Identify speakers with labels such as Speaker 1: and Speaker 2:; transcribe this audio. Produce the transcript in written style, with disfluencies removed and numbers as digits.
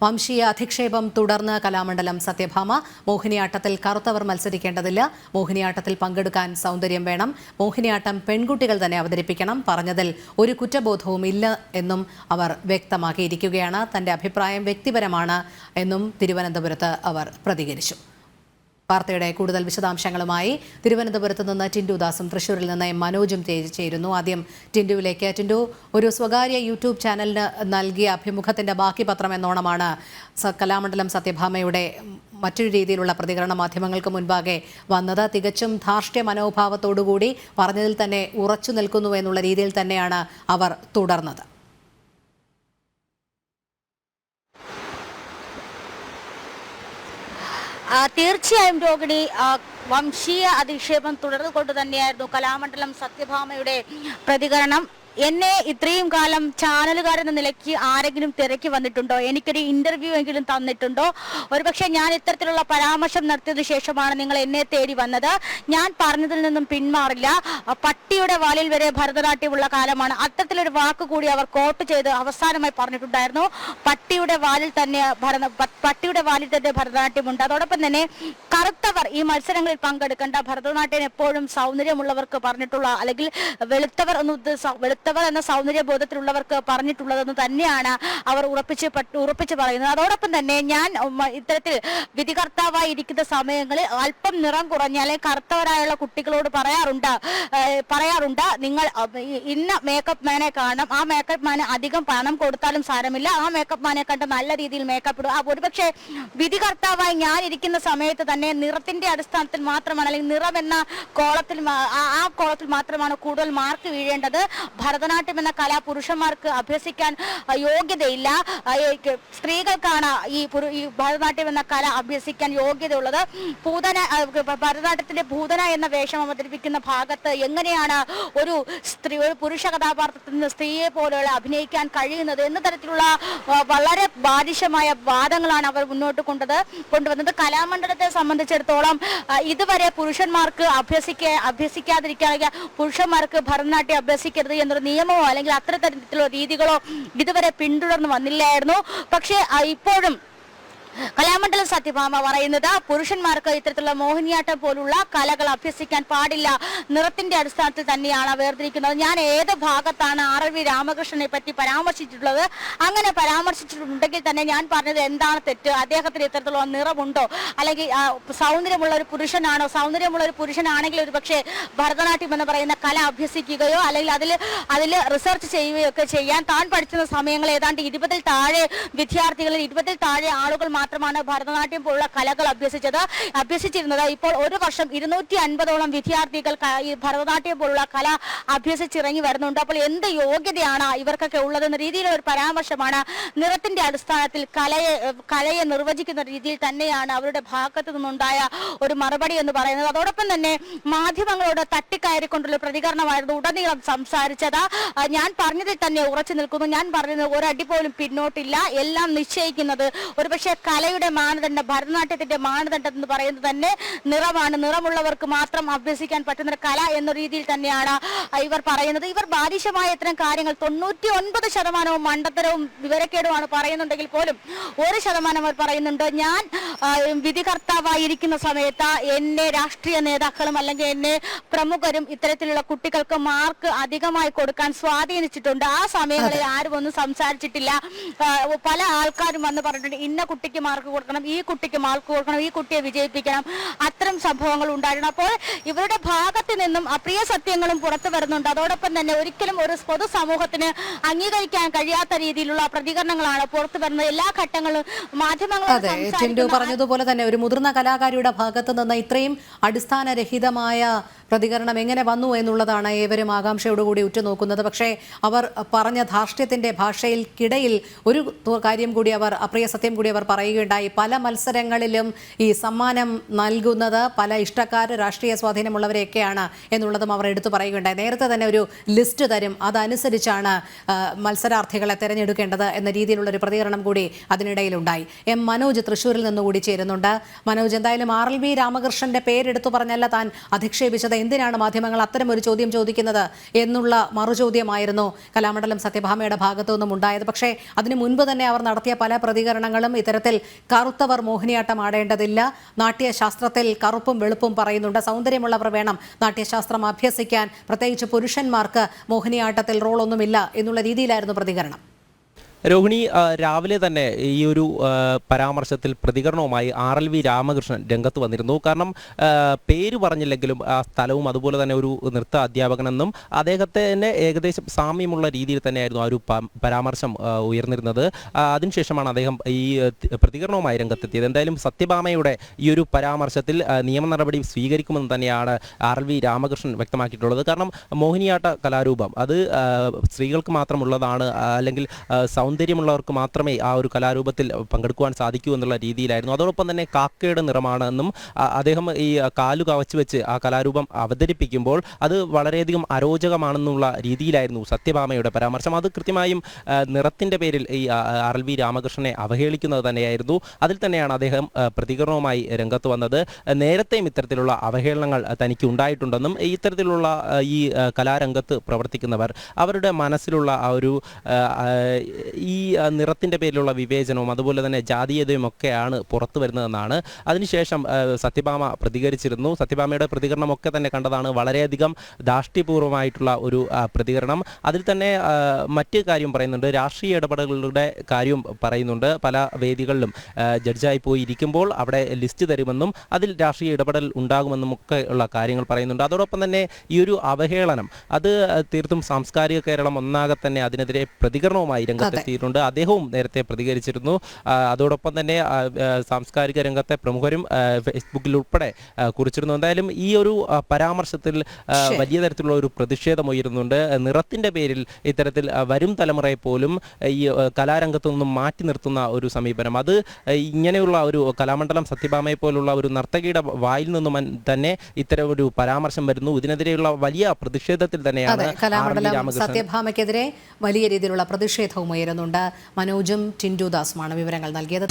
Speaker 1: വംശീയ അധിക്ഷേപം തുടർന്ന് കലാമണ്ഡലം സത്യഭാമ. മോഹിനിയാട്ടത്തിൽ കറുത്തവർ മത്സരിക്കേണ്ടതില്ല. മോഹിനിയാട്ടത്തിൽ പങ്കെടുക്കാൻ സൗന്ദര്യം വേണം. മോഹിനിയാട്ടം പെൺകുട്ടികൾ തന്നെ അവതരിപ്പിക്കണം. പറഞ്ഞതിൽ ഒരു കുറ്റബോധവും ഇല്ല എന്നും അവർ വ്യക്തമാക്കിയിരിക്കുകയാണ്. തന്റെ അഭിപ്രായം വ്യക്തിപരമാണ് എന്നും തിരുവനന്തപുരത്ത് അവർ പ്രതികരിച്ചു. വാർത്തയുടെ കൂടുതൽ വിശദാംശങ്ങളുമായി തിരുവനന്തപുരത്ത് നിന്ന് ടിൻഡു ദാസും തൃശ്ശൂരിൽ നിന്ന് മനോജും ചേരുന്നു. ആദ്യം ടിൻഡുവിലേക്ക്. ടിൻഡു, ഒരു സ്വകാര്യ യൂട്യൂബ് ചാനലിന് നൽകിയ അഭിമുഖത്തിന്റെ ബാക്കി പത്രം എന്നോണമാണ് കലാമണ്ഡലം സത്യഭാമയുടെ മറ്റൊരു രീതിയിലുള്ള പ്രതികരണ മാധ്യമങ്ങൾക്ക് മുൻപാകെ വന്നത്. തികച്ചും ധാർഷ്ട്യ മനോഭാവത്തോടുകൂടി പറഞ്ഞതിൽ തന്നെ ഉറച്ചു നിൽക്കുന്നു എന്നുള്ള രീതിയിൽ തന്നെയാണ് അവർ തുടർന്നത്.
Speaker 2: തീർച്ചയായും രോഹിണി, വംശീയ അധിക്ഷേപം തുടർന്നുകൊണ്ട് തന്നെയായിരുന്നു കലാമണ്ഡലം സത്യഭാമയുടെ പ്രതികരണം. എന്നെ ഇത്രയും കാലം ചാനലുകാരെന്ന നിലയ്ക്ക് ആരെങ്കിലും തിരക്കി വന്നിട്ടുണ്ടോ? എനിക്കൊരു ഇന്റർവ്യൂ എങ്കിലും തന്നിട്ടുണ്ടോ? ഒരുപക്ഷെ ഞാൻ ഇത്തരത്തിലുള്ള പരാമർശം നടത്തിയതിനു ശേഷമാണ് നിങ്ങൾ എന്നെ തേടി വന്നത്. ഞാൻ പറഞ്ഞതിൽ നിന്നും പിന്മാറില്ല. പട്ടിയുടെ വാലിൽ വരെ ഭരതനാട്യമുള്ള കാലമാണ്. അത്തരത്തിലൊരു വാക്ക് കൂടി അവർ കോട്ട് ചെയ്ത് അവസാനമായി പറഞ്ഞിട്ടുണ്ടായിരുന്നു. പട്ടിയുടെ വാലിൽ തന്നെ ഭരതനാട്യമുണ്ട്. അതോടൊപ്പം തന്നെ കറുത്തവർ ഈ മത്സരങ്ങളിൽ പങ്കെടുക്കേണ്ട, ഭരതനാട്യം എപ്പോഴും സൗന്ദര്യമുള്ളവർക്ക് പറഞ്ഞിട്ടുള്ള, അല്ലെങ്കിൽ വെളുത്തവർ എന്ന സൗന്ദര്യ ബോധത്തിലുള്ളവർക്ക് പറഞ്ഞിട്ടുള്ളതെന്ന് തന്നെയാണ് അവർ ഉറപ്പിച്ച് പറയുന്നത്. അതോടൊപ്പം തന്നെ ഞാൻ ഇത്തരത്തിൽ വിധികർത്താവായി ഇരിക്കുന്ന സമയങ്ങളിൽ അല്പം നിറം കുറഞ്ഞ അല്ലെങ്കിൽ കറുത്തവരായുള്ള കുട്ടികളോട് പറയാറുണ്ട് നിങ്ങൾ ഇന്ന മേക്കപ്പ് മാനെ കാണണം, ആ മേക്കപ്പ് മാന് അധികം പണം കൊടുത്താലും സാരമില്ല, ആ മേക്കപ്പ് മാനെ കണ്ട് നല്ല രീതിയിൽ മേക്കപ്പ് ഇടുക. ഒരുപക്ഷെ വിധികർത്താവായി ഞാൻ ഇരിക്കുന്ന സമയത്ത് തന്നെ നിറത്തിന്റെ അടിസ്ഥാനത്തിൽ മാത്രമാണ്, അല്ലെങ്കിൽ നിറം എന്ന കോളത്തിൽ മാത്രമാണ് കൂടുതൽ മാർക്ക് വീഴേണ്ടത്. ഭരതനാട്യം എന്ന കല പുരുഷന്മാർക്ക് അഭ്യസിക്കാൻ യോഗ്യതയില്ല. സ്ത്രീകൾക്കാണ് ഈ ഭരതനാട്യം എന്ന കല അഭ്യസിക്കാൻ യോഗ്യതയുള്ളത്. ഭരതനാട്യത്തിന്റെ ഭൂതന എന്ന വേഷം അവതരിപ്പിക്കുന്ന ഭാഗത്ത് എങ്ങനെയാണ് ഒരു പുരുഷ കഥാപാത്രത്തിൽ നിന്ന് സ്ത്രീയെ പോലെയുള്ള അഭിനയിക്കാൻ കഴിയുന്നത് എന്ന തരത്തിലുള്ള വളരെ ബാലിശമായ വാദങ്ങളാണ് അവർ മുന്നോട്ട് കൊണ്ടുവന്നത്. കലാമണ്ഡലത്തെ സംബന്ധിച്ചിടത്തോളം ഇതുവരെ പുരുഷന്മാർക്ക് അഭ്യസിക്കാതിരിക്കാൻ, പുരുഷന്മാർക്ക് ഭരതനാട്യം അഭ്യസിക്കരുത് എന്നൊരു നിയമമോ അല്ലെങ്കിൽ അത്തരത്തിലുള്ള രീതികളോ ഇതുവരെ പിന്തുടർന്ന് വന്നില്ലായിരുന്നു. പക്ഷേ ഇപ്പോഴും കലാമണ്ഡലം സത്യഭാമ പറയുന്നത് പുരുഷന്മാർക്ക് ഇത്തരത്തിലുള്ള മോഹിനിയാട്ടം പോലുള്ള കലകൾ അഭ്യസിക്കാൻ പാടില്ല, നിറത്തിന്റെ അടിസ്ഥാനത്തിൽ തന്നെയാണ് വേർതിരിക്കുന്നത്. ഞാൻ ഏത് ഭാഗത്താണ് RV രാമകൃഷ്ണനെ പറ്റി പരാമർശിച്ചിട്ടുള്ളത്? അങ്ങനെ പരാമർശിച്ചിട്ടുണ്ടെങ്കിൽ തന്നെ ഞാൻ പറഞ്ഞത് എന്താണ് തെറ്റ്? അദ്ദേഹത്തിന് ഇത്തരത്തിലുള്ള നിറമുണ്ടോ, അല്ലെങ്കിൽ സൗന്ദര്യമുള്ള ഒരു പുരുഷനാണോ? സൗന്ദര്യമുള്ള ഒരു പുരുഷനാണെങ്കിൽ ഒരു പക്ഷേ ഭരതനാട്യം എന്ന് പറയുന്ന കല അഭ്യസിക്കുകയോ അല്ലെങ്കിൽ അതിൽ റിസർച്ച് ചെയ്യുകയോ ഒക്കെ ചെയ്യാൻ താൻ പഠിച്ചിരുന്ന സമയങ്ങളിൽ ഏതാണ്ട് 20-ൽ താഴെ വിദ്യാർത്ഥികളിൽ 20-ൽ താഴെ ആളുകൾ മാത്രമാണ് ഭരതനാട്യം പോലുള്ള കലകൾ അഭ്യസിച്ചിരുന്നത്. ഇപ്പോൾ ഒരു വർഷം 250ഓളം വിദ്യാർത്ഥികൾ ഈ ഭരതനാട്യം പോലുള്ള കല അഭ്യസിച്ചിറങ്ങി വരുന്നുണ്ട്. അപ്പോൾ എന്ത് യോഗ്യതയാണ് ഇവർക്കൊക്കെ ഉള്ളതെന്ന രീതിയിലുള്ള ഒരു പരാമർശമാണ്. നിറത്തിന്റെ അടിസ്ഥാനത്തിൽ കലയെ നിർവചിക്കുന്ന രീതിയിൽ തന്നെയാണ് അവരുടെ ഭാഗത്തു നിന്നുണ്ടായ ഒരു മറുപടി എന്ന് പറയുന്നത്. അതോടൊപ്പം തന്നെ മാധ്യമങ്ങളോട് തട്ടിക്കയറിക്കൊണ്ടുള്ള പ്രതികരണമായിരുന്നു ഉടനീളം സംസാരിച്ചത്. ഞാൻ പറഞ്ഞതിൽ തന്നെ ഉറച്ചു നിൽക്കുന്നു. ഞാൻ പറഞ്ഞത് ഒരടി പോലും പിന്നോട്ടില്ല. എല്ലാം നിശ്ചയിക്കുന്നത് ഒരുപക്ഷെ കലയുടെ മാനദണ്ഡം, ഭരതനാട്യത്തിന്റെ മാനദണ്ഡം എന്ന് പറയുന്നത് തന്നെ നിറമാണ്. നിറമുള്ളവർക്ക് മാത്രം അഭ്യസിക്കാൻ പറ്റുന്ന കല എന്ന രീതിയിൽ തന്നെയാണ് ഇവർ പറയുന്നത്. ഇവർ ബാലിശമായ ഇത്തരം കാര്യങ്ങൾ 99% മണ്ടത്തരവും വിവരക്കേടുമാണ് പറയുന്നുണ്ടെങ്കിൽ പോലും 1% അവർ പറയുന്നുണ്ട്. ഞാൻ വിധികർത്താവായിരിക്കുന്ന സമയത്ത് എന്നെ രാഷ്ട്രീയ നേതാക്കളും അല്ലെങ്കിൽ എന്നെ പ്രമുഖരും ഇത്തരത്തിലുള്ള കുട്ടികൾക്ക് മാർക്ക് അധികമായി കൊടുക്കാൻ സ്വാധീനിച്ചിട്ടുണ്ട്. ആ സമയങ്ങളിൽ ആരും ഒന്നും സംസാരിച്ചിട്ടില്ല. പല ആൾക്കാരും വന്ന് പറഞ്ഞിട്ടുണ്ട് ഇന്ന കുട്ടിക്ക് മാർക്ക് കൊടുക്കണം, ഈ കുട്ടിക്ക് മാർക്ക് കൊടുക്കണം, ഈ കുട്ടിയെ വിജയിപ്പിക്കണം. അത്തരം സംഭവങ്ങൾ ഉണ്ടായിരുന്നു. അപ്പോൾ ഇവരുടെ ഭാഗത്ത് നിന്നും അപ്രിയ സത്യങ്ങളും പുറത്തു വരുന്നുണ്ട്. അതോടൊപ്പം തന്നെ ഒരിക്കലും ഒരു പൊതുസമൂഹത്തിന് അംഗീകരിക്കാൻ കഴിയാത്ത രീതിയിലുള്ള പ്രതികരണങ്ങളാണ് പുറത്തു വരുന്നത്. എല്ലാ ഘട്ടങ്ങളും
Speaker 1: മാധ്യമങ്ങൾ പറഞ്ഞതുപോലെ തന്നെ ഒരു മുതിർന്ന കലാകാരിയുടെ ഭാഗത്ത് നിന്ന് ഇത്രയും അടിസ്ഥാനരഹിതമായ പ്രതികരണം എങ്ങനെ വന്നു എന്നുള്ളതാണ് ഏവരും ആകാംക്ഷയോടുകൂടി ഉറ്റുനോക്കുന്നത്. പക്ഷേ അവർ പറഞ്ഞ ധാർഷ്ട്യത്തിന്റെ ഭാഷയിൽക്കിടയിൽ ഒരു കാര്യം കൂടി അവർ, അപ്രിയ സത്യം കൂടി അവർ പറയുക പറയുകയുണ്ടായി. പല മത്സരങ്ങളിലും ഈ സമ്മാനം നൽകുന്നത് പല ഇഷ്ടക്കാർ, രാഷ്ട്രീയ സ്വാധീനമുള്ളവരെയൊക്കെയാണ് എന്നുള്ളതും അവർ എടുത്തു പറയുകയുണ്ടായി. നേരത്തെ തന്നെ ഒരു ലിസ്റ്റ് തരും, അതനുസരിച്ചാണ് മത്സരാർത്ഥികളെ തിരഞ്ഞെടുക്കേണ്ടത് എന്ന രീതിയിലുള്ളൊരു പ്രതികരണം കൂടി അതിനിടയിലുണ്ടായി. എം മനോജ് തൃശ്ശൂരിൽ നിന്നുകൂടി ചേരുന്നുണ്ട്. മനോജ്, എന്തായാലും RLV രാമകൃഷ്ണന്റെ പേരെടുത്തു പറഞ്ഞല്ല താൻ അധിക്ഷേപിച്ചത്, എന്തിനാണ് മാധ്യമങ്ങൾ അത്തരം ഒരു ചോദ്യം ചോദിക്കുന്നത് എന്നുള്ള മറുചോദ്യമായിരുന്നു കലാമണ്ഡലം സത്യഭാമയുടെ ഭാഗത്തു നിന്നും ഉണ്ടായത്. പക്ഷേ അതിനു മുൻപ് തന്നെ അവർ നടത്തിയ പല പ്രതികരണങ്ങളും ഇത്തരത്തിൽ കറുത്തവർ മോഹിനിയാട്ടം ആടേണ്ടതില്ല, നാട്യശാസ്ത്രത്തിൽ കറുപ്പും വെളുപ്പും പറയുന്നുണ്ട്, സൗന്ദര്യമുള്ളവർ വേണം നാട്യശാസ്ത്രം അഭ്യസിക്കാൻ, പ്രത്യേകിച്ച് പുരുഷന്മാർക്ക് മോഹിനിയാട്ടത്തിൽ റോളൊന്നുമില്ല എന്നുള്ള രീതിയിലായിരുന്നു പ്രതികരണം.
Speaker 3: രോഹിണി, രാവിലെ തന്നെ ഈ ഒരു പരാമർശത്തിൽ പ്രതികരണവുമായി RLV രാമകൃഷ്ണൻ രംഗത്ത് വന്നിരുന്നു. കാരണം പേര് പറഞ്ഞില്ലെങ്കിലും ആ സ്ഥലവും അതുപോലെ തന്നെ ഒരു നൃത്ത അധ്യാപകനെന്നും അദ്ദേഹത്തിന് ഏകദേശം സാമ്യമുള്ള രീതിയിൽ തന്നെയായിരുന്നു ആ ഒരു പരാമർശം ഉയർന്നിരുന്നത്. അതിനുശേഷമാണ് അദ്ദേഹം ഈ പ്രതികരണവുമായി രംഗത്തെത്തിയത്. എന്തായാലും സത്യഭാമയുടെ ഈ ഒരു പരാമർശത്തിൽ നിയമ നടപടി സ്വീകരിക്കുമെന്ന് തന്നെയാണ് RLV രാമകൃഷ്ണൻ വ്യക്തമാക്കിയിട്ടുള്ളത്. കാരണം മോഹിനിയാട്ട കലാരൂപം അത് സ്ത്രീകൾക്ക് മാത്രമുള്ളതാണ്, അല്ലെങ്കിൽ സൗന്ദര്യമുള്ളവർക്ക് മാത്രമേ ആ ഒരു കലാരൂപത്തിൽ പങ്കെടുക്കുവാൻ സാധിക്കൂ എന്നുള്ള രീതിയിലായിരുന്നു. അതോടൊപ്പം തന്നെ കാക്കയുടെ നിറമാണെന്നും അദ്ദേഹം ഈ കാലു കവച്ചു വെച്ച് ആ കലാരൂപം അവതരിപ്പിക്കുമ്പോൾ അത് വളരെയധികം അരോചകമാണെന്നുള്ള രീതിയിലായിരുന്നു സത്യഭാമയുടെ പരാമർശം. അത് കൃത്യമായും നിറത്തിൻ്റെ പേരിൽ ഈ RLV രാമകൃഷ്ണനെ അവഹേളിക്കുന്നത് തന്നെയായിരുന്നു. അതിൽ തന്നെയാണ് അദ്ദേഹം പ്രതികരണവുമായി രംഗത്ത് വന്നത്. നേരത്തെയും ഇത്തരത്തിലുള്ള അവഹേളനങ്ങൾ തനിക്ക് ഉണ്ടായിട്ടുണ്ടെന്നും ഇത്തരത്തിലുള്ള ഈ കലാരംഗത്ത് പ്രവർത്തിക്കുന്നവർ അവരുടെ മനസ്സിലുള്ള ആ ഒരു ഈ നിറത്തിൻ്റെ പേരിലുള്ള വിവേചനവും അതുപോലെ തന്നെ ജാതീയതയും ഒക്കെയാണ് പുറത്തു വരുന്നതെന്നാണ്. അതിനുശേഷം സത്യഭാമ പ്രതികരിച്ചിരുന്നു. സത്യഭാമയുടെ പ്രതികരണമൊക്കെ തന്നെ കണ്ടതാണ് വളരെയധികം ധാർഷ്ട്യപൂർവ്വമായിട്ടുള്ള ഒരു പ്രതികരണം. അതിൽ തന്നെ മറ്റ് കാര്യം പറയുന്നുണ്ട്, രാഷ്ട്രീയ ഇടപെടലുകളുടെ കാര്യം പറയുന്നുണ്ട്. പല വേദികളിലും ജഡ്ജായി പോയി ഇരിക്കുമ്പോൾ അവിടെ ലിസ്റ്റ് തരുമെന്നും അതിൽ രാഷ്ട്രീയ ഇടപെടൽ ഉണ്ടാകുമെന്നും ഒക്കെ ഉള്ള കാര്യങ്ങൾ പറയുന്നുണ്ട്. അതോടൊപ്പം തന്നെ ഈ ഒരു അവഹേളനം അത് തീർത്തും സാംസ്കാരിക കേരളം ഒന്നാകെ തന്നെ അതിനെതിരെ പ്രതികരണവുമായി രംഗത്തെത്തിയിട്ടുണ്ട്. അദ്ദേഹവും നേരത്തെ പ്രതികരിച്ചിരുന്നു. അതോടൊപ്പം തന്നെ സാംസ്കാരിക രംഗത്തെ പ്രമുഖരും ഫേസ്ബുക്കിൽ ഉൾപ്പെടെ കുറിച്ചിരുന്നു. എന്തായാലും ഈ ഒരു പരാമർശത്തിൽ വലിയ തരത്തിലുള്ള ഒരു പ്രതിഷേധം ഉയരുന്നുണ്ട്. നിറത്തിൻ്റെ പേരിൽ ഇത്തരത്തിൽ വരും തലമുറയെ പോലും ഈ കലാരംഗത്തു നിന്നും മാറ്റി നിർത്തുന്ന ഒരു സമീപനം, അത് ഇങ്ങനെയുള്ള ഒരു കലാമണ്ഡലം സത്യഭാമയെ പോലുള്ള ഒരു നർത്തകിയുടെ വായിൽ നിന്നും തന്നെ ഇത്തരം ഒരു പരാമർശം വരുന്നു. ഇതിനെതിരെയുള്ള വലിയ പ്രതിഷേധത്തിൽ തന്നെയാണ്
Speaker 1: കലാമണ്ഡലം സത്യഭാമയ്ക്കെതിരെ വലിയ രീതിയിലുള്ള പ്രതിഷേധവും ഉയരുന്നുണ്ട്. മനോജും ടിൻഡു ദാസുമാണ് വിവരങ്ങൾ നൽകിയത്.